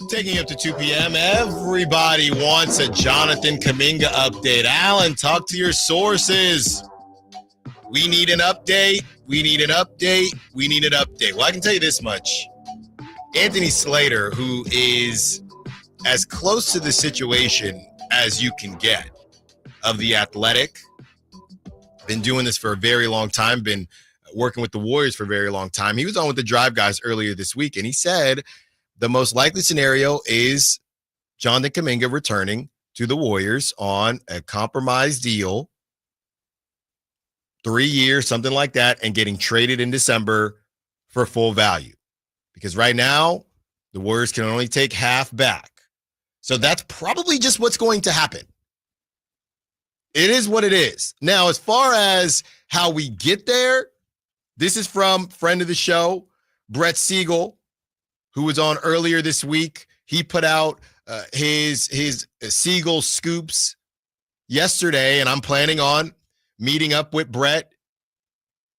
Taking up to 2 p.m., everybody wants a Jonathan Kuminga update. Alan, talk to your sources. We need an update. We need an update. We need an update. Well, I can tell you this much. Anthony Slater, who is as close to the situation as you can get of The Athletic, been doing this for a very long time, been working with the Warriors for a very long time. He was on with the Drive Guys earlier this week, and he said the most likely scenario is Jonathan Kuminga returning to the Warriors on a compromised deal, 3 years, something like that, and getting traded in December for full value. Because right now, the Warriors can only take half back. So that's probably just what's going to happen. It is what it is. Now, as far as how we get there, this is from friend of the show, Brett Siegel, who was on earlier this week. He put out his Siegel scoops yesterday, and I'm planning on meeting up with Brett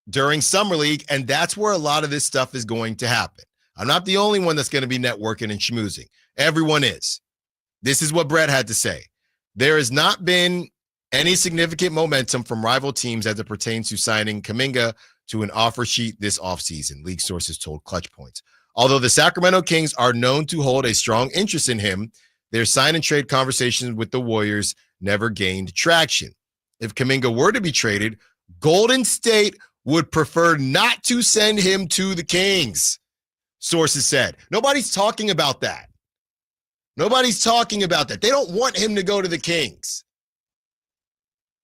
during Summer League, and that's where a lot of this stuff is going to happen. I'm not the only one that's going to be networking and schmoozing. Everyone is. This is what Brett had to say. There has not been any significant momentum from rival teams as it pertains to signing Kuminga to an offer sheet this offseason, league sources told Clutch Points. Although the Sacramento Kings are known to hold a strong interest in him, their sign and trade conversations with the Warriors never gained traction. If Kuminga were to be traded, Golden State would prefer not to send him to the Kings, sources said. Nobody's talking about that. Nobody's talking about that. They don't want him to go to the Kings.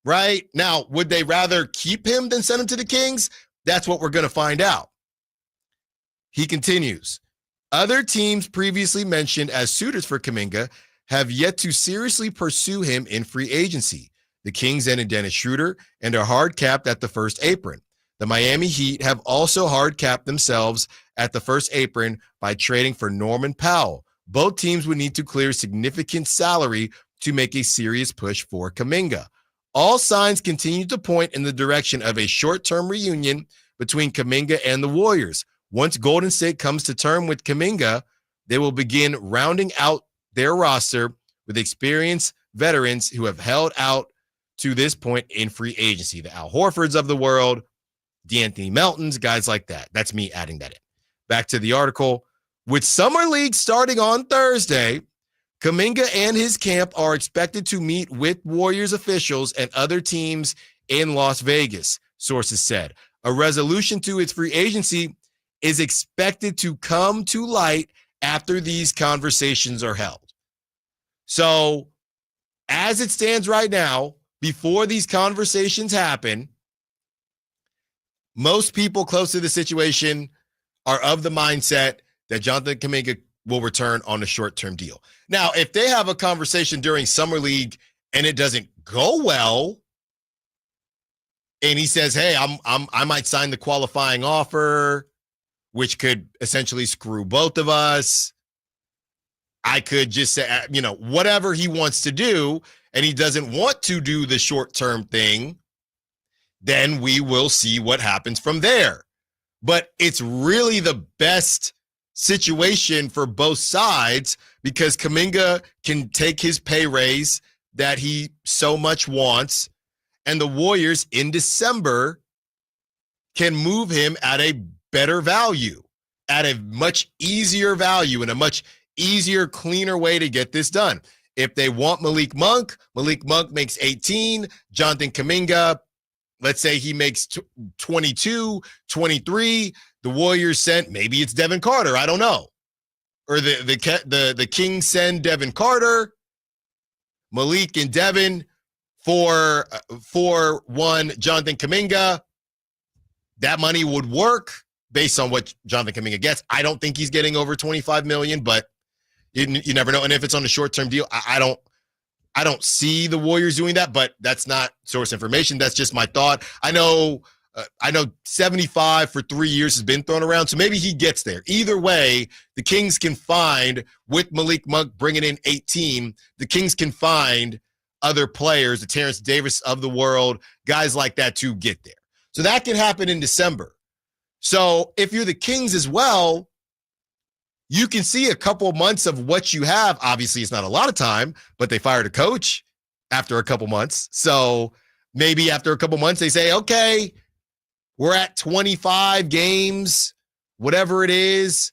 Right? Now, would they rather keep him than send him to the Kings? That's what we're going to find out. He continues, other teams previously mentioned as suitors for Kuminga have yet to seriously pursue him in free agency. The Kings ended Dennis Schroeder and are hard capped at the first apron. The Miami Heat have also hard capped themselves at the first apron by trading for Norman Powell. Both teams would need to clear significant salary to make a serious push for Kuminga. All signs continue to point in the direction of a short-term reunion between Kuminga and the Warriors. Once Golden State comes to term with Kuminga, they will begin rounding out their roster with experienced veterans who have held out to this point in free agency. The Al Horfords of the world, DeAnthony Meltons, guys like that. That's me adding that in. Back to the article. With Summer League starting on Thursday, Kuminga and his camp are expected to meet with Warriors officials and other teams in Las Vegas, sources said. A resolution to its free agency is expected to come to light after these conversations are held. So, as it stands right now, before these conversations happen, most people close to the situation are of the mindset that Jonathan Kuminga will return on a short-term deal. Now, if they have a conversation during Summer League and it doesn't go well, and he says, "Hey, I might sign the qualifying offer," which could essentially screw both of us. I could just say, whatever he wants to do, and he doesn't want to do the short-term thing, then we will see what happens from there. But it's really the best situation for both sides because Kuminga can take his pay raise that he so much wants, and the Warriors in December can move him at a better value, at a much easier value and a much easier, cleaner way to get this done. If they want Malik Monk makes 18. Jonathan Kuminga, let's say he makes 22, 23. The Warriors sent, maybe it's Devin Carter, I don't know. Or the Kings send Devin Carter, Malik and Devin for one Jonathan Kuminga. That money would work based on what Jonathan Kuminga gets. I don't think he's getting over $25 million, but you never know. And if it's on a short-term deal, I don't see the Warriors doing that, but that's not source information. That's just my thought. I know 75 for 3 years has been thrown around, so maybe he gets there. Either way, the Kings can find, with Malik Monk bringing in 18, the Kings can find other players, the Terrence Davis of the world, guys like that to get there. So that can happen in December. So if you're the Kings as well, you can see a couple months of what you have. Obviously, it's not a lot of time, but they fired a coach after a couple months. So maybe after a couple months, they say, okay, we're at 25 games, whatever it is.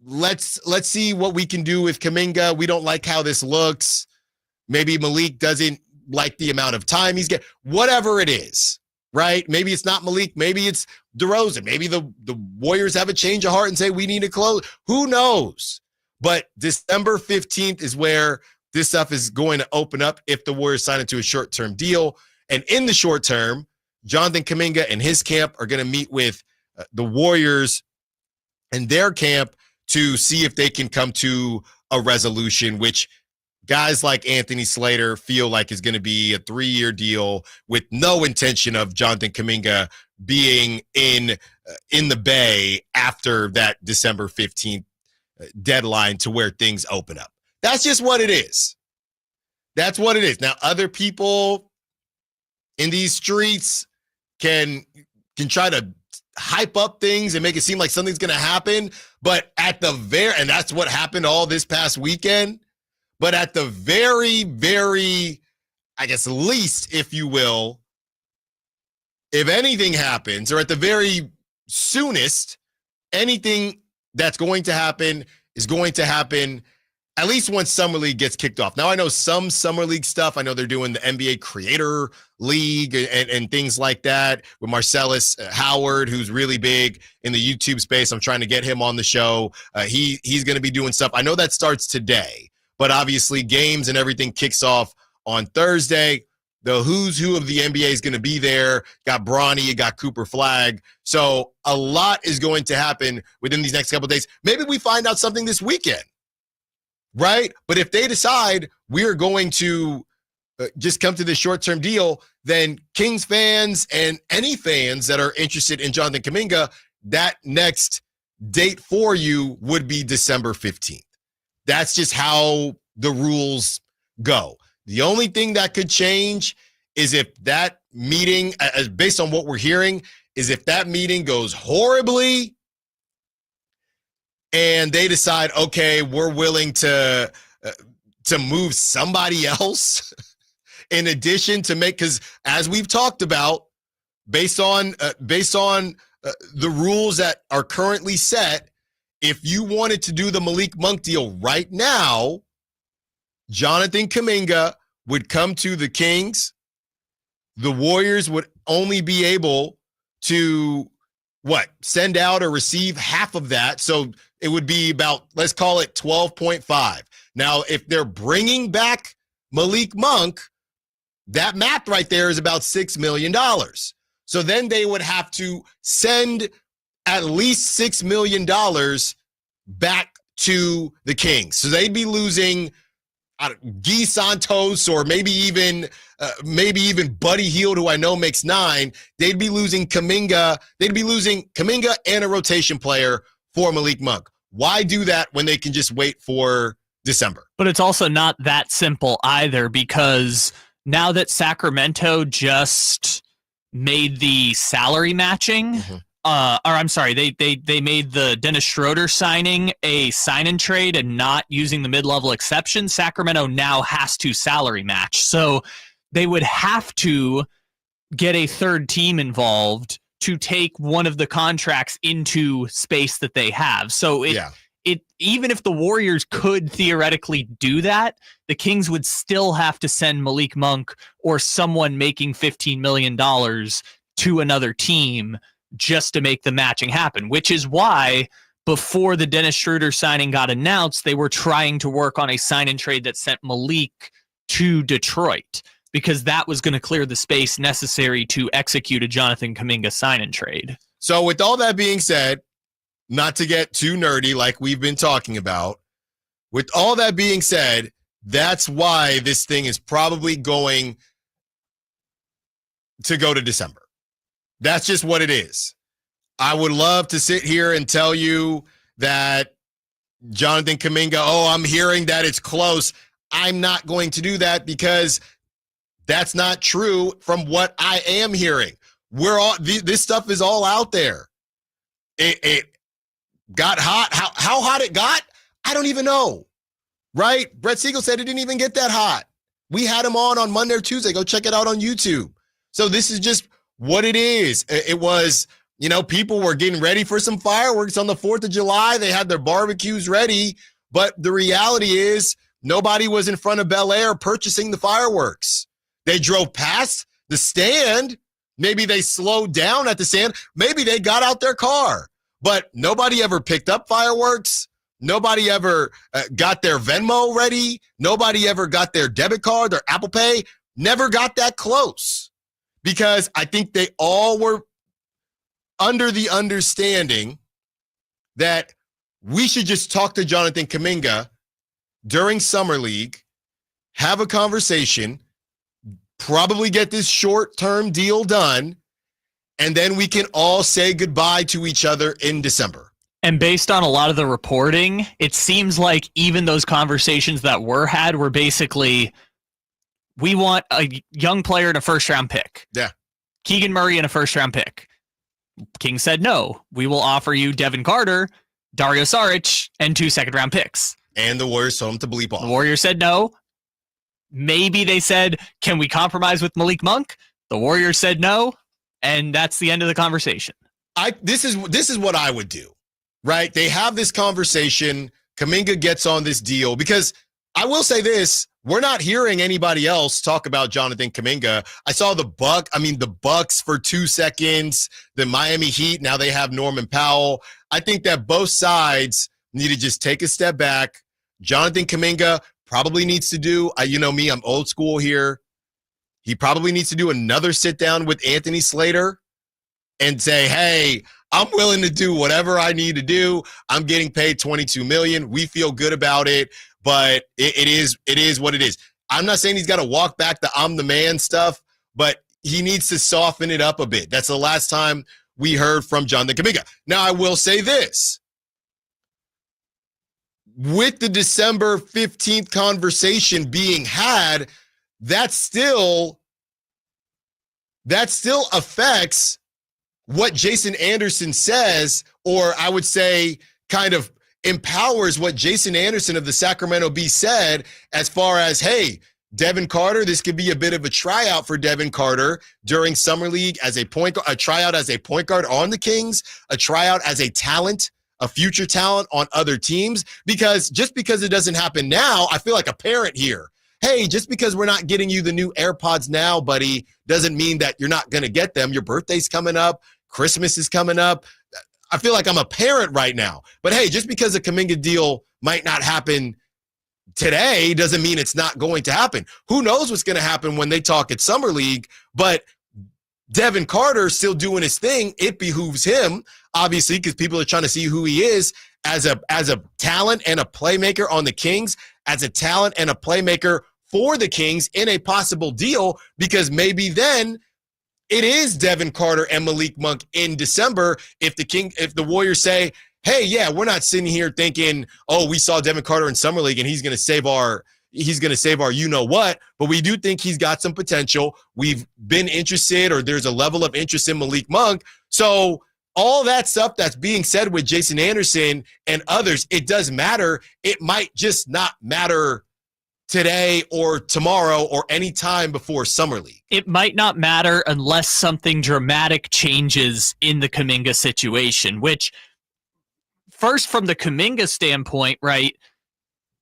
Let's see what we can do with Kuminga. We don't like how this looks. Maybe Malik doesn't like the amount of time he's getting. Whatever it is, right? Maybe it's not Malik. Maybe it's DeRozan. Maybe the Warriors have a change of heart and say, we need to close. Who knows? But December 15th is where this stuff is going to open up if the Warriors sign into a short-term deal. And in the short term, Jonathan Kuminga and his camp are going to meet with the Warriors and their camp to see if they can come to a resolution, which guys like Anthony Slater feel like is going to be a 3-year deal with no intention of Jonathan Kuminga being in the Bay after that December 15th deadline to where things open up. That's just what it is. That's what it is. Now, other people in these streets can try to hype up things and make it seem like something's going to happen. But at the and that's what happened all this past weekend. But at the very, very, I guess, least, if you will, if anything happens, or at the very soonest, anything that's going to happen is going to happen at least once Summer League gets kicked off. Now, I know some Summer League stuff. I know they're doing the NBA Creator League and things like that with Marcellus Howard, who's really big in the YouTube space. I'm trying to get him on the show. He's going to be doing stuff. I know that starts today, but obviously games and everything kicks off on Thursday. The who's who of the NBA is going to be there. Got Bronny, you got Cooper Flag. So a lot is going to happen within these next couple of days. Maybe we find out something this weekend. Right? But if they decide we're going to just come to this short-term deal, then Kings fans and any fans that are interested in Jonathan Kuminga, that next date for you would be December 15th. That's just how the rules go. The only thing that could change is if that meeting, based on what we're hearing, is if that meeting goes horribly and they decide, okay, we're willing to move somebody else in addition to make, because as we've talked about, based on the rules that are currently set, if you wanted to do the Malik Monk deal right now, Jonathan Kuminga would come to the Kings. The Warriors would only be able to send out or receive half of that. So it would be about, let's call it 12.5. Now, if they're bringing back Malik Monk, that math right there is about $6 million. So then they would have to send at least $6 million back to the Kings. So they'd be losing Guy Santos or maybe even Buddy Hield, who I know makes $9 million. They'd be losing Kuminga. They'd be losing Kuminga and a rotation player for Malik Monk. Why do that when they can just wait for December? But it's also not that simple either, because now that Sacramento just made the salary matching, they made the Dennis Schroeder signing a sign and trade and not using the mid-level exception, Sacramento now has to salary match. So they would have to get a third team involved to take one of the contracts into space that they have. So even if the Warriors could theoretically do that, the Kings would still have to send Malik Monk or someone making $15 million to another team just to make the matching happen, which is why before the Dennis Schroeder signing got announced, they were trying to work on a sign and trade that sent Malik to Detroit, because that was going to clear the space necessary to execute a Jonathan Kuminga sign and trade. So with all that being said, not to get too nerdy like we've been talking about, with all that being said, that's why this thing is probably going to go to December. That's just what it is. I would love to sit here and tell you that Jonathan Kuminga, I'm hearing that it's close. I'm not going to do that because that's not true from what I am hearing. This stuff is all out there. got hot. How hot it got, I don't even know. Right? Brett Siegel said it didn't even get that hot. We had him on Monday or Tuesday. Go check it out on YouTube. So this is just what it is. It was, people were getting ready for some fireworks on the 4th of July. They had their barbecues ready. But the reality is nobody was in front of Bel Air purchasing the fireworks. They drove past the stand. Maybe they slowed down at the stand. Maybe they got out their car. But nobody ever picked up fireworks. Nobody ever got their Venmo ready. Nobody ever got their debit card, their Apple Pay. Never got that close. Because I think they all were under the understanding that we should just talk to Jonathan Kuminga during Summer League, have a conversation, probably get this short-term deal done, and then we can all say goodbye to each other in December. And based on a lot of the reporting, it seems like even those conversations that were had were basically, we want a young player and a first-round pick. Yeah. Keegan Murray and a first-round pick. King said, no, we will offer you Devin Carter, Dario Saric, and 2 second-round picks. And the Warriors told him to bleep off. The Warriors said no. Maybe they said, can we compromise with Malik Monk? The Warriors said no, and that's the end of the conversation. This is what I would do. Right? They have this conversation. Kuminga gets on this deal because I will say this. We're not hearing anybody else talk about Jonathan Kuminga. I saw the Bucks for 2 seconds, the Miami Heat. Now they have Norman Powell. I think that both sides need to just take a step back. Jonathan Kuminga probably needs to do, you know me, I'm old school here. He probably needs to do another sit down with Anthony Slater and say, hey, I'm willing to do whatever I need to do. I'm getting paid $22 million. We feel good about it, but it is what it is. I'm not saying he's got to walk back the I'm the man stuff, but he needs to soften it up a bit. That's the last time we heard from Jonathan Kuminga. Now, I will say this. With the December 15th conversation being had, that still affects what Jason Anderson says, or I would say kind of empowers what Jason Anderson of the Sacramento Bee said as far as, hey, Devin Carter, this could be a bit of a tryout for Devin Carter during Summer League as a tryout as a point guard on the Kings, a tryout as a talent, a future talent on other teams. Because just because it doesn't happen now, I feel like a parent here. Hey, just because we're not getting you the new AirPods now, buddy, doesn't mean that you're not going to get them. Your birthday's coming up. Christmas is coming up. I feel like I'm a parent right now. But hey, just because a Kuminga deal might not happen today doesn't mean it's not going to happen. Who knows what's going to happen when they talk at Summer League, but Devin Carter still doing his thing. It behooves him, obviously, because people are trying to see who he is as a talent and a playmaker on the Kings, as a talent and a playmaker for the Kings in a possible deal, because maybe then it is Devin Carter and Malik Monk in December. If the Warriors say, hey, yeah, we're not sitting here thinking, oh, we saw Devin Carter in Summer League and he's going to save our you know what, but we do think he's got some potential. We've been interested, or there's a level of interest in Malik Monk. So all that stuff that's being said with Jason Anderson and others, it does matter. It might just not matter today or tomorrow or any time before Summer League. It might not matter unless something dramatic changes in the Kuminga situation, which first from the Kuminga standpoint, right,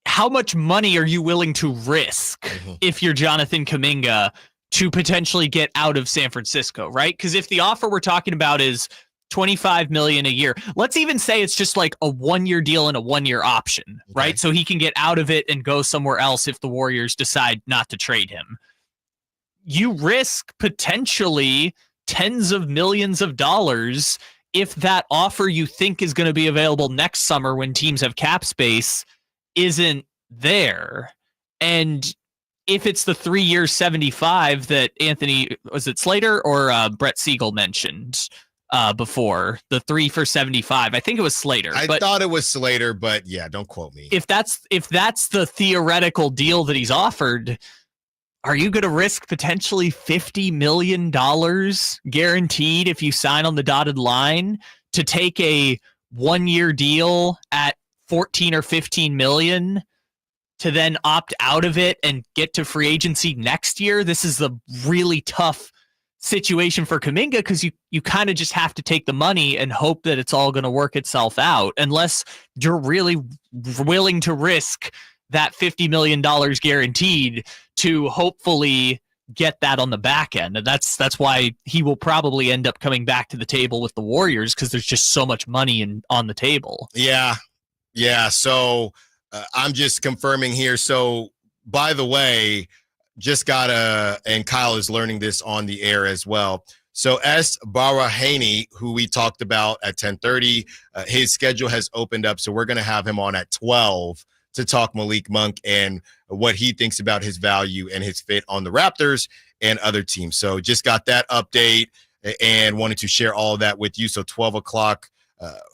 how much money are you willing to risk if you're Jonathan Kuminga to potentially get out of San Francisco, right? Because if the offer we're talking about is $25 million a year, let's even say it's just like a 1-year deal and a 1-year option, right? So he can get out of it and go somewhere else if the Warriors decide not to trade him. You risk potentially tens of millions of dollars if that offer you think is going to be available next summer when teams have cap space isn't there. And if it's the 3-year 75 that Anthony, was it Slater or Brett Siegel mentioned before, the 3 for 75, I think it was Slater. I thought it was Slater, but yeah, don't quote me. If that's the theoretical deal that he's offered, are you going to risk potentially $50 million guaranteed if you sign on the dotted line to take a 1-year deal at 14 or 15 million to then opt out of it and get to free agency next year. This is a really tough situation for Kuminga because you kind of just have to take the money and hope that it's all going to work itself out, unless you're really willing to risk that $50 million guaranteed to hopefully get that on the back end. And that's why he will probably end up coming back to the table with the Warriors, because there's just so much money on the table. Yeah. So I'm just confirming here. So by the way, just and Kyle is learning this on the air as well. So S. Barahani, who we talked about at 10:30, his schedule has opened up. So we're going to have him on at 12 to talk Malik Monk and what he thinks about his value and his fit on the Raptors and other teams. So just got that update and wanted to share all of that with you. So 12 o'clock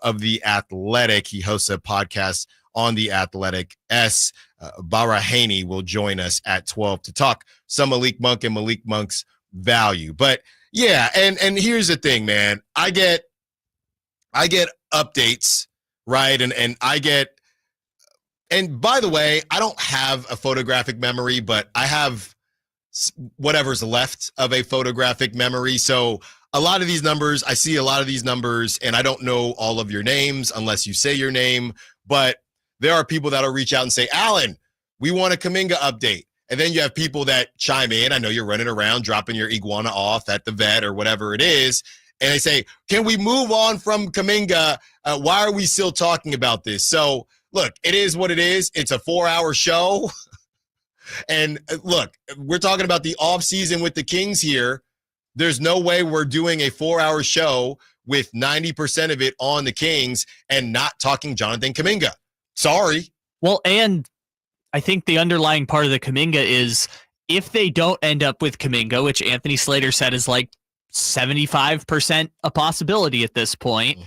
of The Athletic, he hosts a podcast on The Athletic. Barahani will join us at 12 to talk some Malik Monk and Malik Monk's value. But yeah, and here's the thing, man. I get updates, right? And I get. And by the way, I don't have a photographic memory, but I have whatever's left of a photographic memory. So a lot of these numbers, I see a lot of these numbers, and I don't know all of your names unless you say your name. But there are people that'll reach out and say, Alan, we want a Kuminga update. And then you have people that chime in. I know you're running around, dropping your iguana off at the vet or whatever it is. And they say, can we move on from Kuminga? Why are we still talking about this? So look, it is what it is. It's a 4-hour show. And look, we're talking about the offseason with the Kings here. There's no way we're doing a 4-hour show with 90% of it on the Kings and not talking Jonathan Kuminga. Sorry. Well, and I think the underlying part of the Kuminga is if they don't end up with Kuminga, which Anthony Slater said is like 75% a possibility at this point,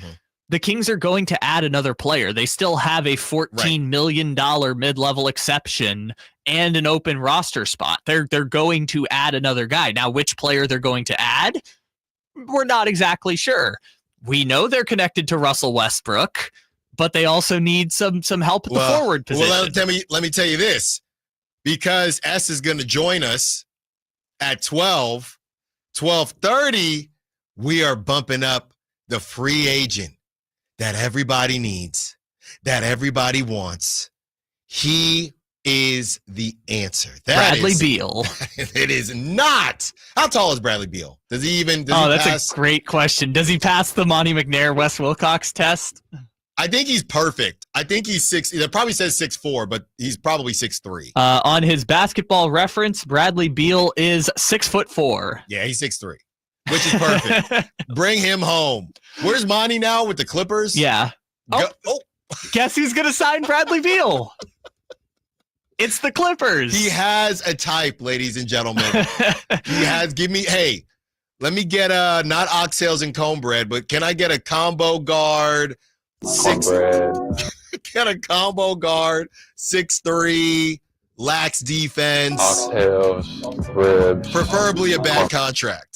the Kings are going to add another player. They still have a $14 million mid-level exception and an open roster spot. They're going to add another guy. Now, which player they're going to add, we're not exactly sure. We know they're connected to Russell Westbrook, but they also need some help at the forward position. Well, let me tell you this, because S is going to join us at 12:30. We are bumping up the free agent that everybody needs, that everybody wants. He is the answer. Bradley Beal. It is not. How tall is Bradley Beal? Does he that's pass? A great question. Does he pass the Monty McNair, Wes Wilcox test? I think he's perfect. I think he's 6. It probably says 6'4", but he's probably 6'3". On his Basketball Reference, Bradley Beal is 6'4". Yeah, he's 6'3", which is perfect. Bring him home. Where's Monty now with the Clippers? Yeah. Guess who's going to sign Bradley Beal? It's the Clippers. He has a type, ladies and gentlemen. Let me get not oxtails and cornbread, but can I get a combo guard? Get a combo guard, 6'3", lax defense. Oxtails, ribs. Preferably a bad contract.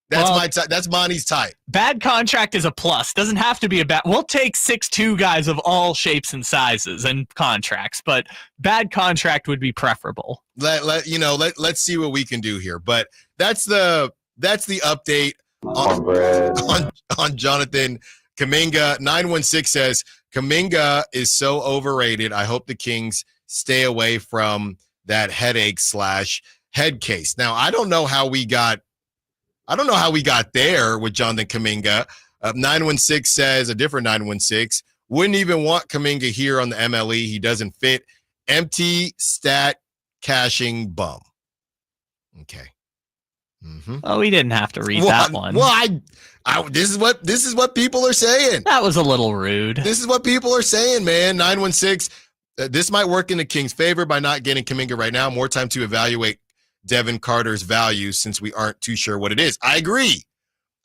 That's my type. That's Monty's type. Bad contract is a plus. Doesn't have to be a bad. We'll take 6'2" guys of all shapes and sizes and contracts, but bad contract would be preferable. Let's see what we can do here. But that's the update on Jonathan Kuminga. 916 says Kuminga is so overrated. I hope the Kings stay away from that headache/head case. Now, I don't know how we got there with Jonathan Kuminga. 916 says, a different 916, wouldn't even want Kuminga here on the MLE. He doesn't fit. Empty stat cashing bum. Okay. Mm-hmm. Oh, we didn't have to read that one. Well, this is what people are saying. That was a little rude. This is what people are saying, man. 916. This might work in the Kings' favor by not getting Kuminga right now. More time to evaluate Devin Carter's value since we aren't too sure what it is. I agree.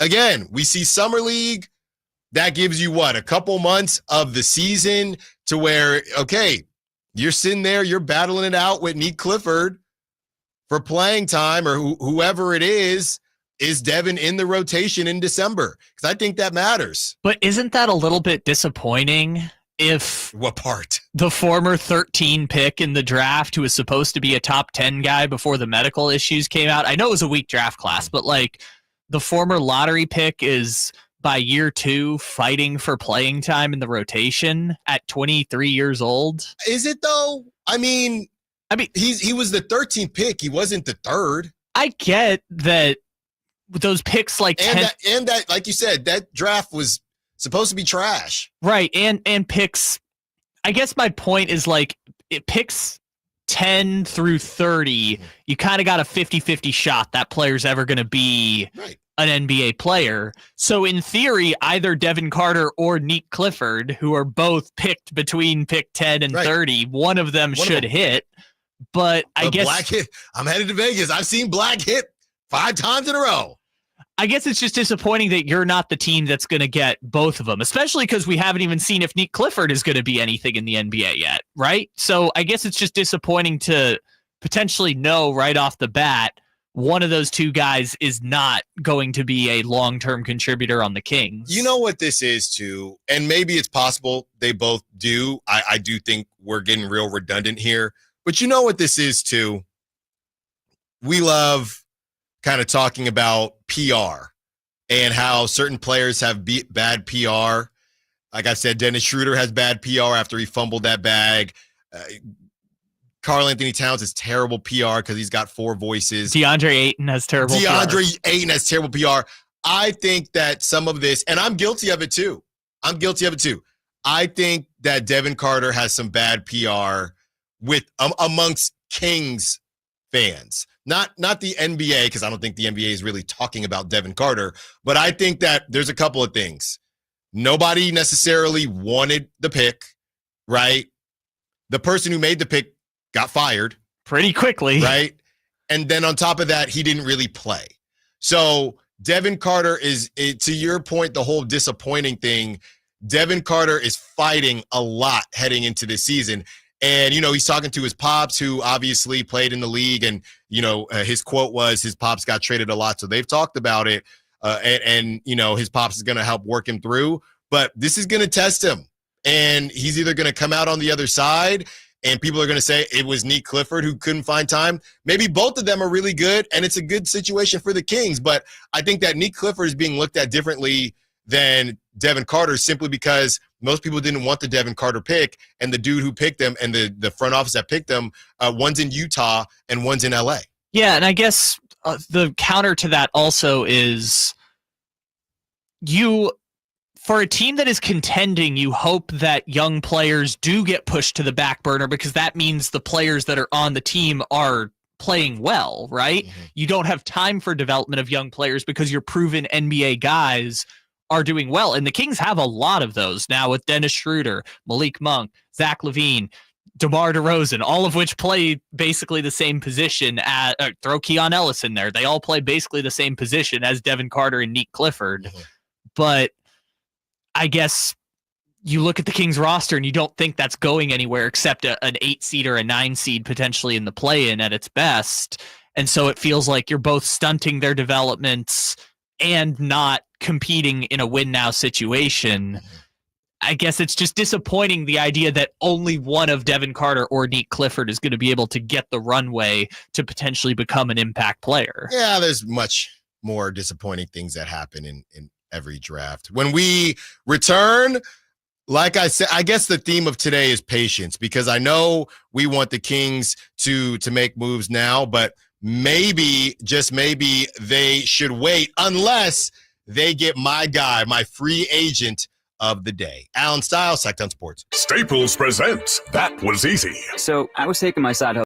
Again, we see Summer League. That gives you a couple months of the season to where, okay, you're sitting there, you're battling it out with Clifford for playing time or whoever it is is Devin in the rotation in December? Because I think that matters. But isn't that a little bit disappointing if What part? the former 13 pick in the draft, who was supposed to be a top 10 guy before the medical issues came out? I know it was a weak draft class, but like the former lottery pick is by year 2 fighting for playing time in the rotation at 23 years old. Is it though? I mean, he was the 13th pick. He wasn't the 3rd. I get that those picks like that, like you said, that draft was supposed to be trash. Right. And picks, I guess my point is like it picks 10 through 30. You kind of got a 50-50 shot that player's ever going to be an NBA player. So in theory, either Devin Carter or Nick Clifford, who are both picked between pick 10 and 30, one of them should hit. But I guess Black hit. I'm headed to Vegas. I've seen Black hit 5 times in a row. I guess it's just disappointing that you're not the team that's going to get both of them, especially because we haven't even seen if Nick Clifford is going to be anything in the NBA yet, right? So I guess it's just disappointing to potentially know right off the bat one of those two guys is not going to be a long-term contributor on the Kings. You know what this is, too, and maybe it's possible they both do. I do think we're getting real redundant here. But you know what this is, too? We love kind of talking about PR and how certain players have bad PR. Like I said, Dennis Schroeder has bad PR after he fumbled that bag. Karl Anthony Towns has terrible PR because he's got 4 voices. DeAndre Ayton has terrible PR. Ayton has terrible PR. I think that some of this, and I'm guilty of it, too. I think that Devin Carter has some bad PR with amongst Kings fans, not the NBA, because I don't think the NBA is really talking about Devin Carter, but I think that there's a couple of things. Nobody necessarily wanted the pick, right? The person who made the pick got fired pretty quickly, right? And then on top of that, he didn't really play. So Devin Carter is, to your point, the whole disappointing thing, Devin Carter is fighting a lot heading into this season. And, he's talking to his pops, who obviously played in the league. And, his quote was his pops got traded a lot. So they've talked about it. And his pops is going to help work him through. But this is going to test him. And he's either going to come out on the other side and people are going to say it was Nick Clifford who couldn't find time. Maybe both of them are really good, and it's a good situation for the Kings. But I think that Nick Clifford is being looked at differently than Devin Carter simply because most people didn't want the Devin Carter pick, and the dude who picked them and the front office that picked them, one's in Utah and one's in LA. Yeah, and I guess the counter to that also is for a team that is contending, you hope that young players do get pushed to the back burner because that means the players that are on the team are playing well, right? Mm-hmm. You don't have time for development of young players because your proven NBA guys are doing well. And the Kings have a lot of those now with Dennis Schroeder, Malik Monk, Zach LaVine, DeMar DeRozan, all of which play basically the same position. Throw Keon Ellis in there. They all play basically the same position as Devin Carter and Nick Clifford. Mm-hmm. But I guess you look at the Kings roster and you don't think that's going anywhere except an 8 seed or a 9 seed potentially in the play-in at its best. And so it feels like you're both stunting their developments and not competing in a win-now situation. I guess it's just disappointing, the idea that only one of Devin Carter or Nick Clifford is going to be able to get the runway to potentially become an impact player. Yeah, there's much more disappointing things that happen in every draft. When we return, like I said, I guess the theme of today is patience, because I know we want the Kings to make moves now, but maybe, just maybe, they should wait unless they get my guy, my free agent of the day. Alan Stiles, Sactown Sports. Staples presents That Was Easy. So I was taking my side hustle